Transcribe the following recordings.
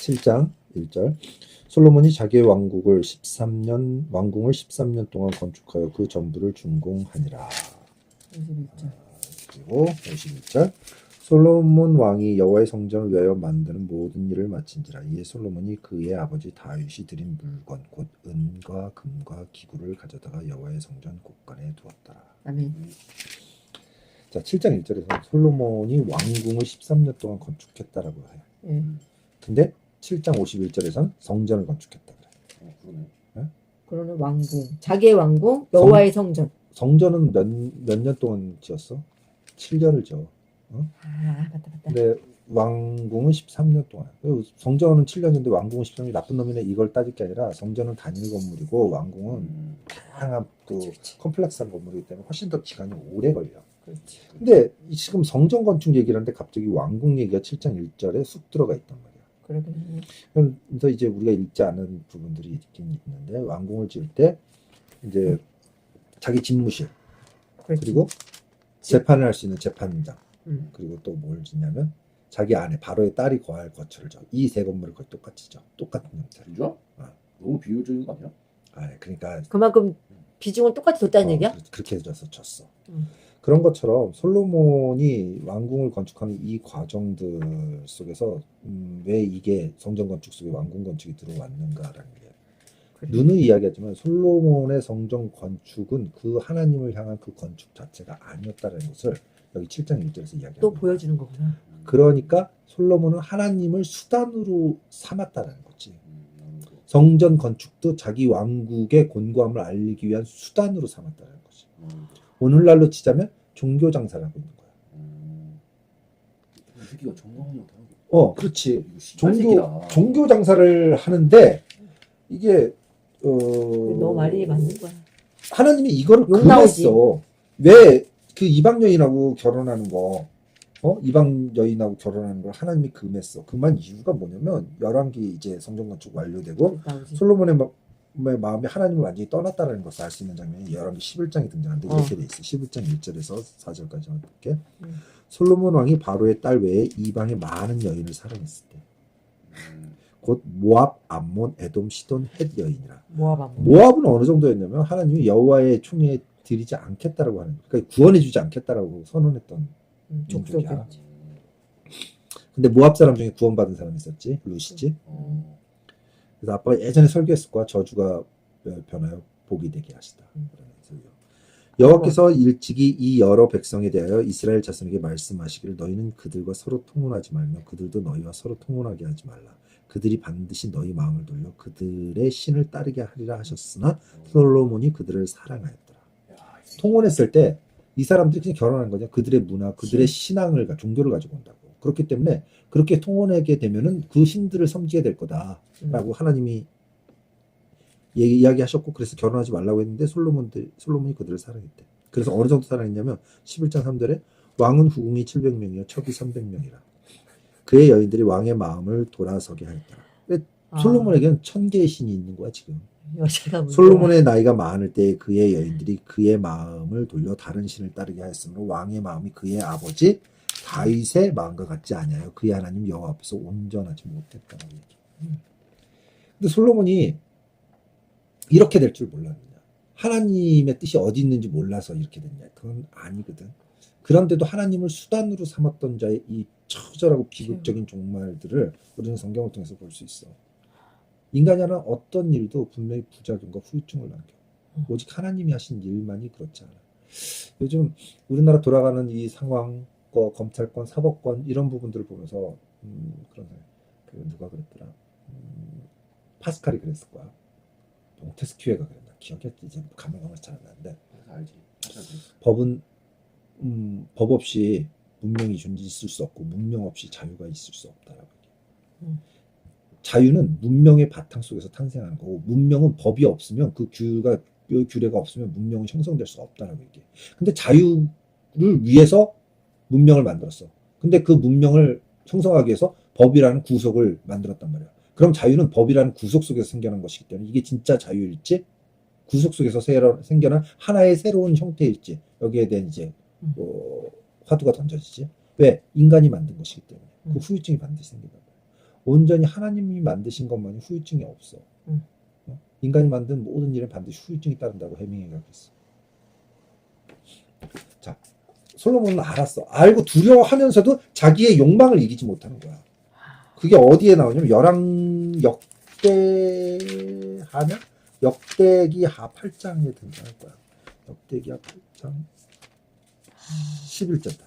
7장 1절 솔로몬이 자기의 왕궁을 13년 동안 건축하여 그 전부를 준공하니라. 51절. 그리고 51절 솔로몬 왕이 여호와의 성전을 위하여 만드는 모든 일을 마친지라. 이에 솔로몬이 그의 아버지 다윗이 드린 물건 곧 은과 금과 기구를 가져다가 여호와의 성전 곳간에 두었더라. 아멘. 자, 7장 1절에서 솔로몬이 왕궁을 13년 동안 건축했다라고 해요. 예. 근데 7장 51절에서는 성전을 건축했다 그래. 그러네. 그러는 왕궁, 자기의 왕궁, 여호와의 성전. 성전은 몇 년 동안 지었어? 7년을 지어. 아, 맞다. 근데 왕궁은 13년 동안. 그리고 성전은 7년인데 왕궁은 13년. 나쁜 놈이네 이걸 따질 게 아니라 성전은 단일 건물이고 왕궁은 다양한 또 그치. 컴플렉스한 건물이기 때문에 훨씬 더 기간이 오래 걸려. 그렇지. 근데 지금 성전 건축 얘기를 하는데 갑자기 왕궁 얘기가 7장 1절에 쑥 들어가 있단 말이야. 그러긴 그래서 이제 우리가 읽지 않은 부분들이 있긴 있는데 왕궁을 지을 때 이제 자기 집무실 그렇지. 그리고 재판을 할 수 있는 재판장 그리고 또 뭘 짓냐면 자기 아내 바로의 딸이 거할 거처를 져. 이 세 건물을 거의 똑같이 져. 똑같은 형태로. 그죠? 너무 비효율적인 거 아니야? 그러니까 그만큼 비중을 똑같이 뒀다는 얘기야? 그렇게 해줘서 졌어. 음. 그런 것처럼 솔로몬이 왕궁을 건축하는 이 과정들 속에서 왜 이게 성전 건축 속에 왕궁 건축이 들어왔는가라는 게 그래. 눈은 이야기하지만 솔로몬의 성전 건축은 그 하나님을 향한 그 건축 자체가 아니었다는 것을 여기 7장 1절에서 이야기합니다. 또 보여주는 거구나. 그러니까 솔로몬은 하나님을 수단으로 삼았다는 거지. 성전 건축도 자기 왕국의 곤고함을 알리기 위한 수단으로 삼았다는 거지. 오늘날로 치자면 종교 장사를 하고 있는 거야. 이 새끼가 전공을 못하고. 그렇지. 새끼다. 종교 장사를 하는데 이게 너 말이 맞는 거야. 하나님이 이거를 욕 나오지. 금했어. 왜 그 이방 여인하고 결혼하는 거, 이방 여인하고 결혼하는 걸 하나님이 금했어. 금한 이유가 뭐냐면 열왕기 이제 성전 건축 완료되고 나오지. 솔로몬의 마음이 하나님을 완전히 떠났다는 것을 알 수 있는 장면이 열왕기 11장에 등장하는데 이렇게 돼 있어. 11장 1절에서 4절까지 한번 볼게. 솔로몬 왕이 바로의 딸 외에 이방의 많은 여인을 사랑했을 때 곧 모압, 암몬, 에돔, 시돈, 헷 여인이라. 모압은 어느 정도였냐면 하나님이 여호와의 총에 드리지 않겠다라고 하는, 그러니까 구원해주지 않겠다라고 선언했던 민족이야. 근데 모압 사람 중에 구원받은 사람이 있었지, 룻이지. 그래서 아빠가 예전에 설교했을 거야. 저주가 변하여 복이 되게 하시다. 여호와께서 일찍이 이 여러 백성에 대하여 이스라엘 자손에게 말씀하시기를 너희는 그들과 서로 통혼하지 말며 그들도 너희와 서로 통혼하게 하지 말라. 그들이 반드시 너희 마음을 돌려 그들의 신을 따르게 하리라 하셨으나 솔로몬이 그들을 사랑하였더라. 통혼했을 때 이 사람들이 그냥 결혼한 거냐. 그들의 문화, 그들의 신앙을, 종교를 가지고 온다고. 그렇기 때문에 그렇게 통혼하게 되면은 그 신들을 섬기게 될 거다라고 하나님이 이야기하셨고, 그래서 결혼하지 말라고 했는데 솔로몬이 그들을 사랑했대. 그래서 어느 정도 사랑했냐면 11장 3절에 왕은 후궁이 700명이요 척이 300명이라. 그의 여인들이 왕의 마음을 돌아서게 하였더라. 솔로몬에게는 1000개의 신이 있는 거야 지금. 솔로몬의 나이가 많을 때 그의 여인들이 그의 마음을 돌려 다른 신을 따르게 하였으므로 왕의 마음이 그의 아버지 다윗의 마음과 같지 아니하여 그의 하나님 여호와 앞에서 온전하지 못했다는 얘기. 근데 솔로몬이 이렇게 될 줄 몰랐느냐? 하나님의 뜻이 어디 있는지 몰라서 이렇게 됐냐? 그건 아니거든. 그런데도 하나님을 수단으로 삼았던 자의 이 처절하고 비극적인 종말들을 우리는 성경을 통해서 볼 수 있어. 인간이 하는 어떤 일도 분명히 부작용과 후유증을 남겨. 오직 하나님이 하신 일만이 그렇지 않아. 요즘 우리나라 돌아가는 이 상황, 검찰권, 사법권 이런 부분들을 보면서 그런 생각. 누가 그랬더라? 파스칼이 그랬을 거야. 몽테스키에가 그랬나? 기억이 이제 가물가물 잘 안 나는데. 알지. 법은 법 없이 문명이 있을 수 없고 문명 없이 자유가 있을 수 없다라고 얘기해. 자유는 문명의 바탕 속에서 탄생하는 거고 문명은 법이 없으면 그 규례가 없으면 문명은 형성될 수가 없다라고 얘기해. 근데 자유를 위해서 문명을 만들었어. 근데 그 문명을 형성하기 위해서 법이라는 구속을 만들었단 말이야. 그럼 자유는 법이라는 구속 속에서 생겨난 것이기 때문에 이게 진짜 자유일지 구속 속에서 생겨난 하나의 새로운 형태일지 여기에 대한 이제 화두가 던져지지. 왜? 인간이 만든 것이기 때문에 그 후유증이 반드시 생긴다. 온전히 하나님이 만드신 것만이 후유증이 없어. 음. 인간이 만든 모든 일에 반드시 후유증이 따른다고 해밍웨이가 그랬어. 자, 솔로몬은 알았어. 알고 두려워하면서도 자기의 욕망을 이기지 못하는 거야. 그게 어디에 나오냐면 역대하냐? 역대기하 8장에 등장할 거야. 역대기하 8장 11절다.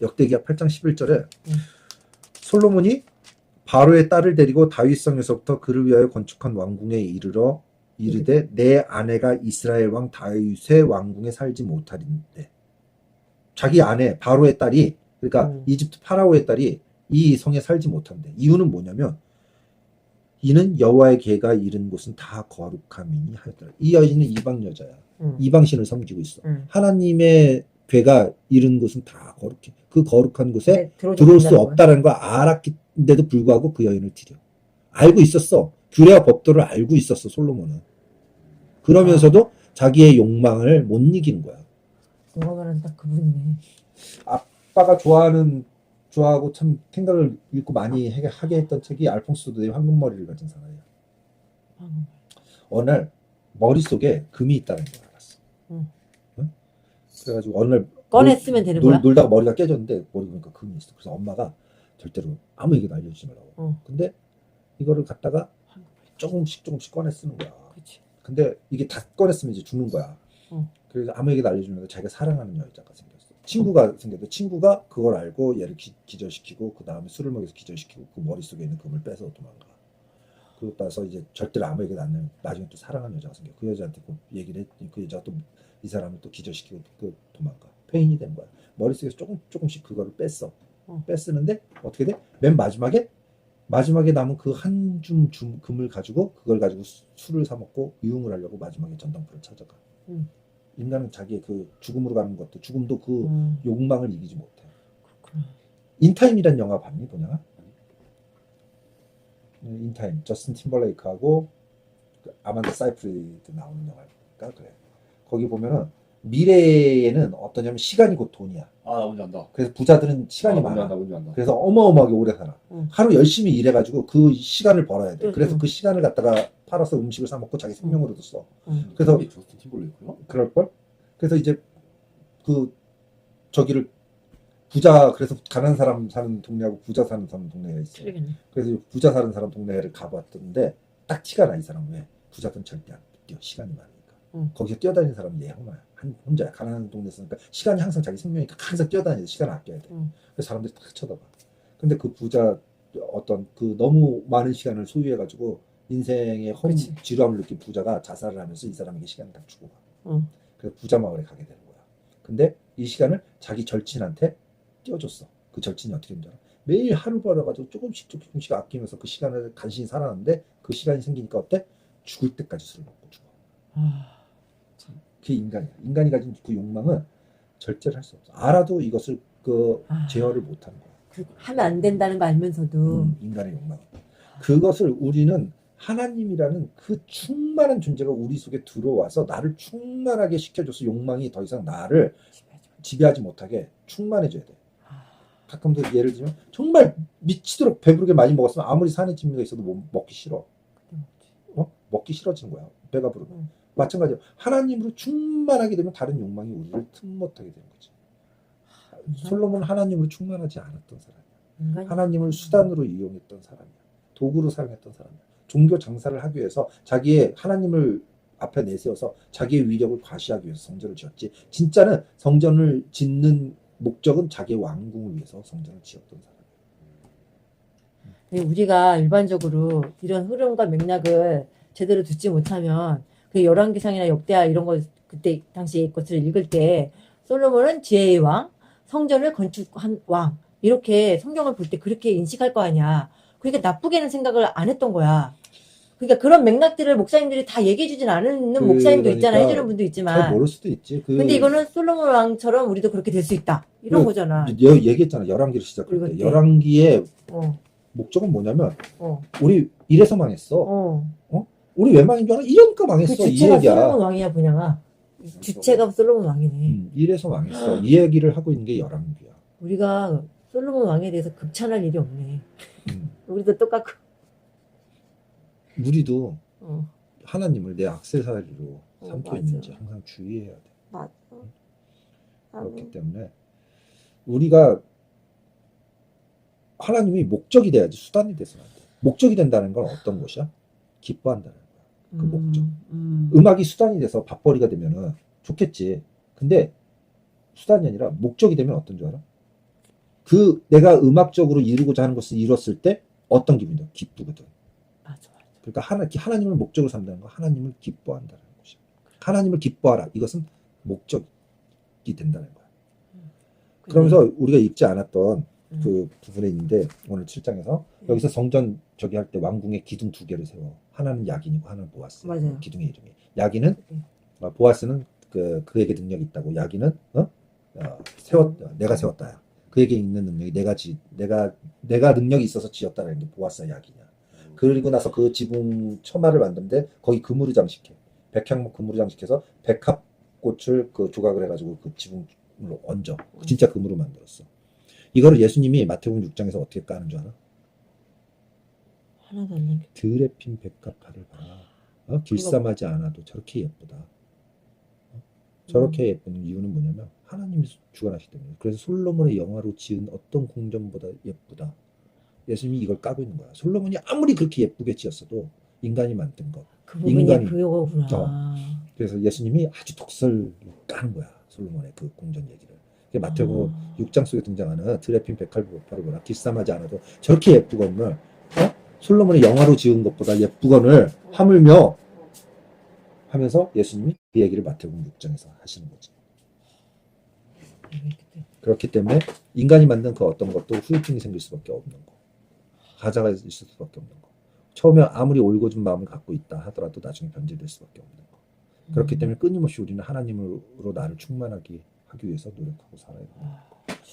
역대기하 8장 11절에 솔로몬이 바로의 딸을 데리고 다윗성에서부터 그를 위하여 건축한 왕궁에 이르러 이르되 내 아내가 이스라엘 왕 다윗의 왕궁에 살지 못하리인데, 자기 아내 바로의 딸이, 그러니까 이집트 파라오의 딸이 이 성에 살지 못한대. 이유는 뭐냐면 이는 여호와의 계가 이른 곳은 다 거룩함이니 하였더라. 이 여인은 이방 여자야. 이방신을 섬기고 있어. 하나님의 괴가 이른 곳은 다 거룩해. 그 거룩한 곳에 들어올 수 없다는 걸 알았는데도 불구하고 그 여인을 들여. 알고 있었어. 규례와 법도를 알고 있었어, 솔로몬은. 그러면서도 자기의 욕망을 못 이기는 거야. 너가 말하는 딱 그분이네. 아빠가 좋아하고 참 생각을 읽고 많이 하게 했던 책이 알폰소 도데의 황금머리를 가진 사나이야. 어느 날 머릿속에 금이 있다는 걸 알았어. 응? 그래가지고 어느 날 꺼냈으면 되는 거야? 놀다가 머리가 깨졌는데 머리 보니까 금이 있어. 그래서 엄마가 절대로 아무 얘기도 알려주지 말라고. 근데 이거를 갖다가 조금씩 꺼내 쓰는 거야. 그치. 근데 이게 다 꺼냈으면 이제 죽는 거야. 그래서 아무 얘기도 알려주면서 자기가 사랑하는 여자가 생겼어. 친구가 생겼는데 친구가 그걸 알고 얘를 기절시키고 그 다음에 술을 먹여서 기절시키고 그 머릿속에 있는 금을 뺏어 도망가. 그러고 나서 이제 절대로 아무 얘기도 안 하면 나중에 또 사랑하는 여자가 생겨. 그 여자한테 그 얘기를 했더니 그 여자가 또 이 사람을 또 기절시키고 그 도망가. 페인이 된 거야. 머릿속에서 조금씩 그거를 뺐어. 뺐쓰는데 어떻게 돼? 맨 마지막에 남은 그 한 줌 금을 가지고 그걸 가지고 술을 사 먹고 유흥을 하려고 마지막에 전당포를 찾아가. 인간은 자기의 그 죽음으로 가는 것도 죽음도 그 욕망을 이기지 못해. 그렇구나. 인타임이란 영화 봤니, 보냐? 인타임, 저스틴 팀벌레이크하고 그 아만다 사이프리드 나오는 영화니까 그래. 거기 보면은 미래에는 어떠냐면 시간이 곧 돈이야. 아, 나 뭔지 안다. 그래서 부자들은 시간이 많아. 뭔지 안다. 그래서 어마어마하게 오래 살아. 하루 열심히 일해가지고 그 시간을 벌어야 돼. 그래서 그 시간을 갖다가 팔아서 음식을 사 먹고 자기 생명으로도 써. 그래서 저스틴 팀벌레이크요? 그럴걸? 그래서 이제 그 저기를 그래서 가난한 사람 사는 동네하고 부자 사는 사람 동네가 있어. 그래서 부자 사는 사람 동네를 가봤던데 딱 티가 나. 이 사람은 왜? 부자들은 절대 안 뛰어. 시간이 많으니까. 거기서 뛰어다니는 사람은 얘 혼자야. 가난한 동네 있으니까 시간이 항상 자기 생명이니까 항상 뛰어다니는 시간을 아껴야 돼. 그래서 사람들이 딱 쳐다봐. 근데 그 부자 어떤 그 너무 많은 시간을 소유해가지고 인생의 지루함을 느낀 부자가 자살을 하면서 이 사람에게 시간을 딱 주고 가. 그래서 부자 마을에 가게 되는 거야. 근데 이 시간을 자기 절친한테 띄워줬어. 그 절친이 어떻게 된줄 알아? 매일 하루 벌어가지고 조금씩 아끼면서 그 시간을 간신히 살았는데 그 시간이 생기니까 어때? 죽을 때까지 술을 먹고 죽어. 그게 인간이야. 인간이 가진 그 욕망은 절제를 할 수 없어. 알아도 이것을 제어를 못하는 거야. 하면 안 된다는 거 알면서도 인간의 욕망. 그것을 우리는 하나님이라는 그 충만한 존재가 우리 속에 들어와서 나를 충만하게 시켜줘서 욕망이 더 이상 나를 지배하지 못하게 충만해져야 돼. 가끔도 예를 들면 정말 미치도록 배부르게 많이 먹었으면 아무리 산에 진미가 있어도 먹기 싫어. 먹기 싫어지는 거야. 배가 부르면. 마찬가지로 하나님으로 충만하게 되면 다른 욕망이 우리를 틈 못하게 되는 거지. 솔로몬은 하나님으로 충만하지 않았던 사람이야. 하나님을 수단으로 이용했던 사람이야. 도구로 사용했던 사람이야. 종교 장사를 하기 위해서 자기의 하나님을 앞에 내세워서 자기의 위력을 과시하기 위해서 성전을 지었지. 진짜는 성전을 짓는 목적은 자기의 왕궁을 위해서 성전을 지었던 사람이야. 우리가 일반적으로 이런 흐름과 맥락을 제대로 듣지 못하면 그 열왕기상이나 역대하 이런 거 그때 당시 것을 읽을 때 솔로몬은 지혜의 왕, 성전을 건축한 왕 이렇게 성경을 볼 때 그렇게 인식할 거 아니야. 그러니까 나쁘게는 생각을 안 했던 거야. 그러니까 그런 맥락들을 목사님들이 다 얘기해 주진 않는 목사님도 있잖아. 해주는 분도 있지만. 잘 모를 수도 있지. 근데 이거는 솔로몬 왕처럼 우리도 그렇게 될 수 있다. 이런 거잖아. 얘기했잖아. 열왕기를 시작할 때. 열왕기의 목적은 뭐냐면 우리 이래서 망했어. 우리 왜 망인 줄 알아? 이러니까 망했어. 그 주체가 솔로몬 왕이야, 분양아. 주체가 솔로몬 왕이네. 이래서 망했어. 이 얘기를 하고 있는 게 열왕기야. 우리가 솔로몬 왕에 대해서 극찬할 일이 없네. 우리도 똑같고. 우리도 어, 하나님을 내 액세서리로 삼고 맞아. 있는지 항상 주의해야 돼. 맞아. 그렇기 아멘. 때문에 우리가 하나님이 목적이 돼야지 수단이 돼서는 안 돼. 목적이 된다는 건 어떤 것이야? 기뻐한다는 거야. 그 목적. 음악이 수단이 돼서 밥벌이가 되면은 좋겠지. 근데 수단이 아니라 목적이 되면 어떤 줄 알아? 그 내가 음악적으로 이루고자 하는 것을 이뤘을 때 어떤 기분이야? 기쁘거든. 맞아. 그러니까 하나님을 목적으로 삼다는 건 하나님을 기뻐한다는 것이야. 하나님을 기뻐하라. 이것은 목적이 된다는 거야. 그러면서 우리가 읽지 않았던 그 부분에 있는데 오늘 7장에서 여기서 성전 저기 할 때 왕궁에 기둥 2개를 세워. 하나는 야긴이고 하나는 보아스. 맞아요. 기둥의 이름이. 야긴은 보아스는 그에게 능력이 있다고. 야긴은 내가 세웠다야. 그에게 있는 능력이 내가 능력이 있어서 지었다라는 게 보아스와 야긴이야. 그리고 나서 그 지붕 처마를 만드는데 거기 그물을 장식해. 백향목 그물을 장식해서 백합꽃을 그 조각을 해가지고 그 지붕으로 얹어. 진짜 그물을 만들었어. 이거를 예수님이 마태복음 6장에서 어떻게 까는 줄 알아? 하나도 안 남겨. 들에 핀 백합화를 봐라. 길쌈하지 않아도 저렇게 예쁘다. 저렇게 예쁜 이유는 뭐냐면 하나님이 주관하시기 때문에. 그래서 솔로몬의 영화로 지은 어떤 궁전보다 예쁘다. 예수님이 이걸 까고 있는 거야. 솔로몬이 아무리 그렇게 예쁘게 지었어도 인간이 만든 것. 그 부분이 그거구나. 그래서 예수님이 아주 독설로 까는 거야. 솔로몬의 그 궁전 얘기를. 마태복음 6장 속에 등장하는 드레핀 백합화를 보라. 길쌈하지 않아도 저렇게 예쁘거늘 솔로몬의 영화로 지은 것보다 예쁘거늘 하물며 하면서 예수님이 그 얘기를 마태복음 6장에서 하시는 거지. 그렇기 때문에 인간이 만든 그 어떤 것도 후유증이 생길 수밖에 없는 거. 가자가 있을 수밖에 없는 거. 처음에 아무리 올곧은 마음을 갖고 있다 하더라도 나중에 변질될 수밖에 없는 거. 그렇기 때문에 끊임없이 우리는 하나님으로 나를 충만하게 하기 위해서 노력하고 살아야 된다.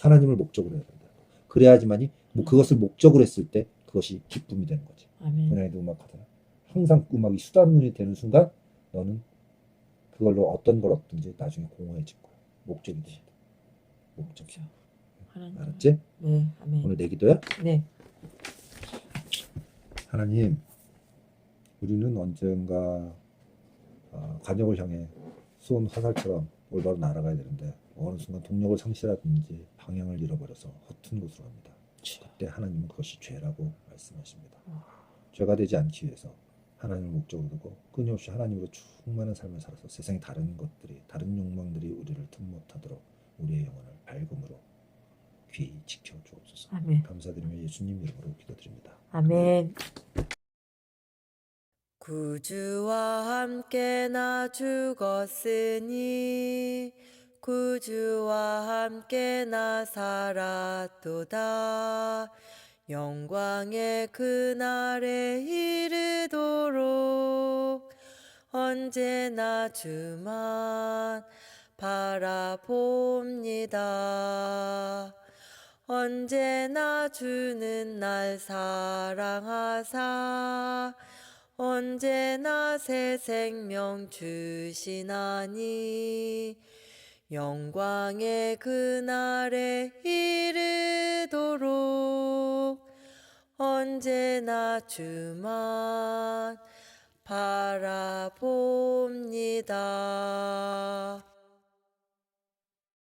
하나님을 목적으로 해야 된다. 그래야지만이 그것을 목적으로 했을 때 그것이 기쁨이 되는 거지. 그냥도 음악하잖아. 항상 음악이 수단이 되는 순간 너는 그걸로 어떤 걸 얻든지 나중에 공허해질 거야. 목적이 된다. 목적이야. 알았지? 네. 아멘. 오늘 내 기도야? 네. 하나님, 우리는 언젠가 관역을 향해 쏜 화살처럼 올바로 날아가야 되는데 어느 순간 동력을 상실하든지 방향을 잃어버려서 허튼 곳으로 갑니다. 그때 하나님은 그것이 죄라고 말씀하십니다. 죄가 되지 않기 위해서 하나님을 목적으로 두고 끊임없이 하나님으로 충만한 삶을 살아서 세상의 다른 것들이, 다른 욕망들이 우리를 틈 못하도록 우리의 영혼을 밝음으로 귀히 지켜주옵소서. 아멘. 감사드리며 예수님 이름으로 기도드립니다. 아멘. 구주와 함께 나 죽었으니 구주와 함께 나 살았도다. 영광의 그날에 이르도록 언제나 주만 바라봅니다. 언제나 주는 날 사랑하사 언제나 새 생명 주시나니 영광의 그날에 이르도록 언제나 주만 바라봅니다.